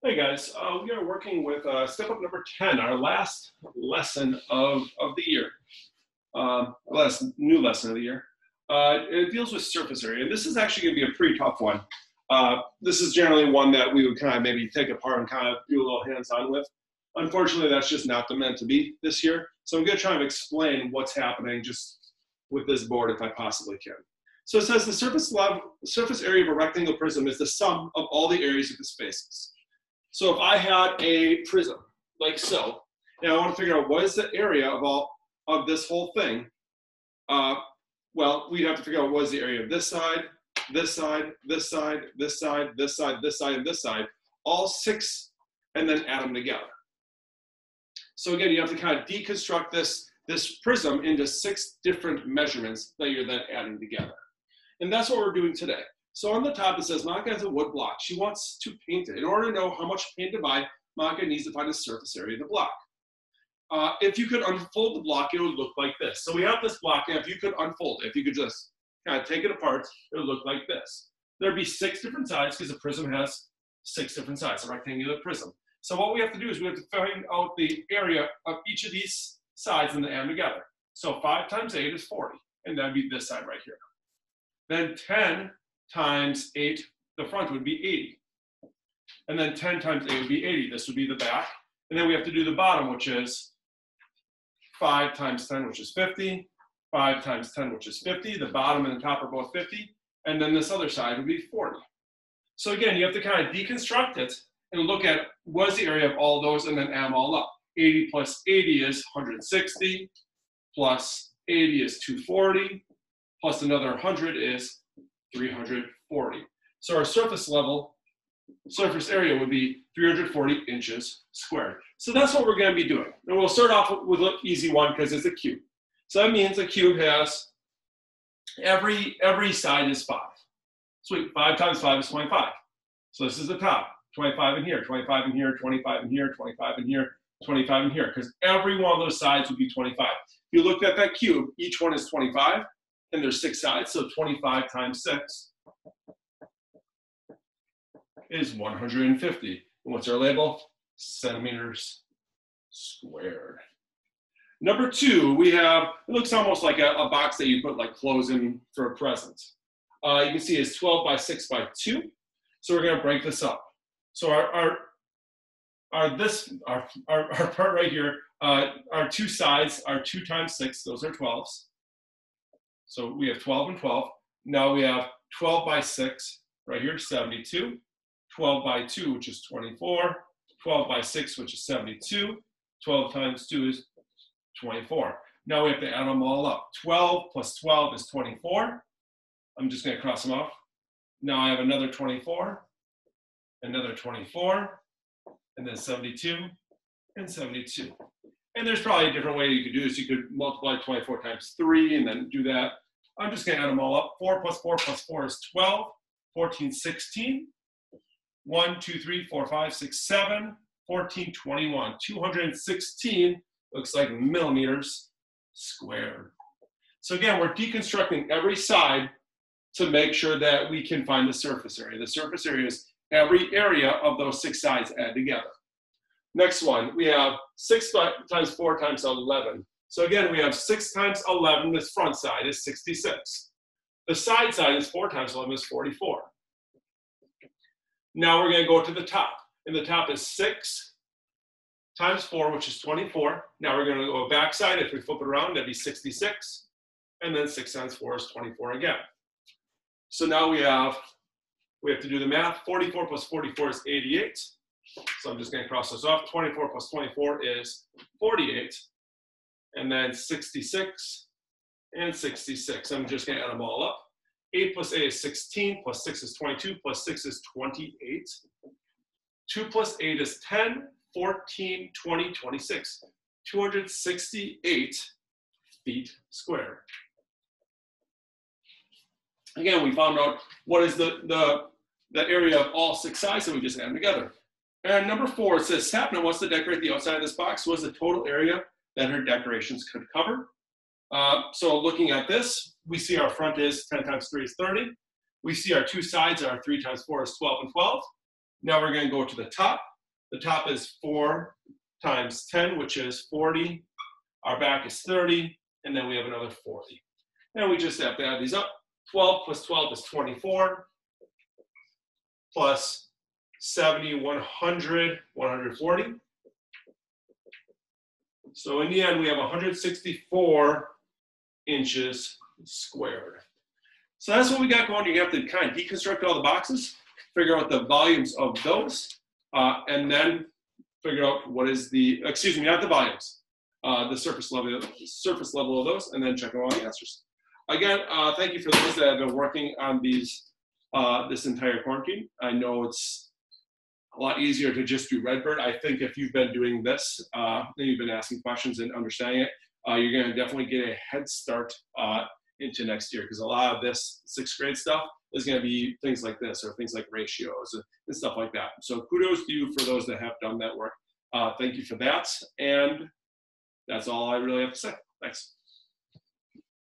Hey guys, we are working with step up number 10, our last lesson of the year, last new lesson of the year. It deals with surface area. And this is actually going to be a pretty tough one. This is generally one that we would kind of maybe take apart and kind of do a little hands-on with. Unfortunately, that's just not meant to be this year. So I'm going to try and explain what's happening just with this board if I possibly can. So it says the surface area of a rectangle prism is the sum of all the areas of the spaces. So if I had a prism, like so, and I want to figure out what is the area of this whole thing, well, we'd have to figure out what is the area of this side, this side, this side, this side, this side, this side, and this side, all six, and then add them together. So again, you have to kind of deconstruct this prism into 6 different measurements that you're then adding together. And that's what we're doing today. So on the top, it says Monica has a wood block. She wants to paint it. In order to know how much paint to buy, Monica needs to find the surface area of the block. If you could unfold the block, it would look like this. So we have this block, and if you could unfold it, if you could just kind of take it apart, it would look like this. There'd be 6 different sides because a prism has 6 different sides, a rectangular prism. So what we have to do is we have to find out the area of each of these sides and then add them together. So 5 times 8 is 40, and that'd be this side right here. Then 10 times 8, the front would be 80. And then 10 times 8 would be 80. This would be the back. And then we have to do the bottom, which is 5 times 10, which is 50. 5 times 10, which is 50. The bottom and the top are both 50. And then this other side would be 40. So again, you have to kind of deconstruct it and look at what is the area of all those and then add them all up. 80 plus 80 is 160, plus 80 is 240, plus another 100 is 340. So our surface area would be 340 inches squared. So that's what we're going to be doing. And we'll start off with an easy one because it's a cube. So that means a cube has every side is 5. Sweet, 5 times 5 is 25. So this is the top, 25 in here, 25 in here, 25 in here, 25 in here, 25 in here, because every one of those sides would be 25. If you looked at that cube, each one is 25. And there's 6 sides, so 25 times 6 is 150. And what's our label? Centimeters squared. Number 2, we have, it looks almost like a box that you put like clothes in for a present. You can see it's 12 by 6 by 2. So we're gonna break this up. So our part right here, our 2 sides are 2 times 6, those are 12s. So we have 12 and 12. Now we have 12 by 6, right here, 72. 12 by 2, which is 24. 12 by 6, which is 72. 12 times 2 is 24. Now we have to add them all up. 12 plus 12 is 24. I'm just going to cross them off. Now I have another 24, another 24, and then 72, and 72. And there's probably a different way you could do this. You could multiply 24 times 3 and then do that. I'm just going to add them all up. 4 plus 4 plus 4 is 12. 14, 16. 1, 2, 3, 4, 5, 6, 7. 14, 21. 216 looks like millimeters squared. So again, we're deconstructing every side to make sure that we can find the surface area. The surface area is every area of those 6 sides added together. Next one, we have 6 times 4 times 11. So again, we have 6 times 11, this front side is 66. The side is 4 times 11 is 44. Now we're going to go to the top. And the top is 6 times 4, which is 24. Now we're going to go back side. If we flip it around, that'd be 66. And then 6 times 4 is 24 again. So now we have to do the math. 44 plus 44 is 88. So I'm just going to cross this off. 24 plus 24 is 48. And then 66 and 66. I'm just going to add them all up. 8 plus 8 is 16, plus 6 is 22, plus 6 is 28. 2 plus 8 is 10, 14, 20, 26. 268 feet squared. Again, we found out what is the area of all 6 sides that we just added together. And number 4, it says Sapna wants to decorate the outside of this box. What is the total area that her decorations could cover? So looking at this, we see our front is 10 times 3 is 30. We see our 2 sides are 3 times 4 is 12 and 12. Now we're going to go to the top. The top is 4 times 10, which is 40. Our back is 30, and then we have another 40. And we just have to add these up. 12 plus 12 is 24, plus 70, 100, 140. So in the end, we have 164 inches squared. So that's what we got going. You have to kind of deconstruct all the boxes, figure out the volumes of those, and then figure out what is the, excuse me, not the volumes, the surface level of those, and then check out all the answers. Again, thank you for those that have been working on these this entire quarantine. I know it's a lot easier to just do Redbird. I think if you've been doing this and you've been asking questions and understanding it, you're going to definitely get a head start into next year, because a lot of this 6th grade stuff is going to be things like this, or things like ratios and stuff like that. So kudos to you for those that have done that work. Thank you for that. And that's all I really have to say. Thanks.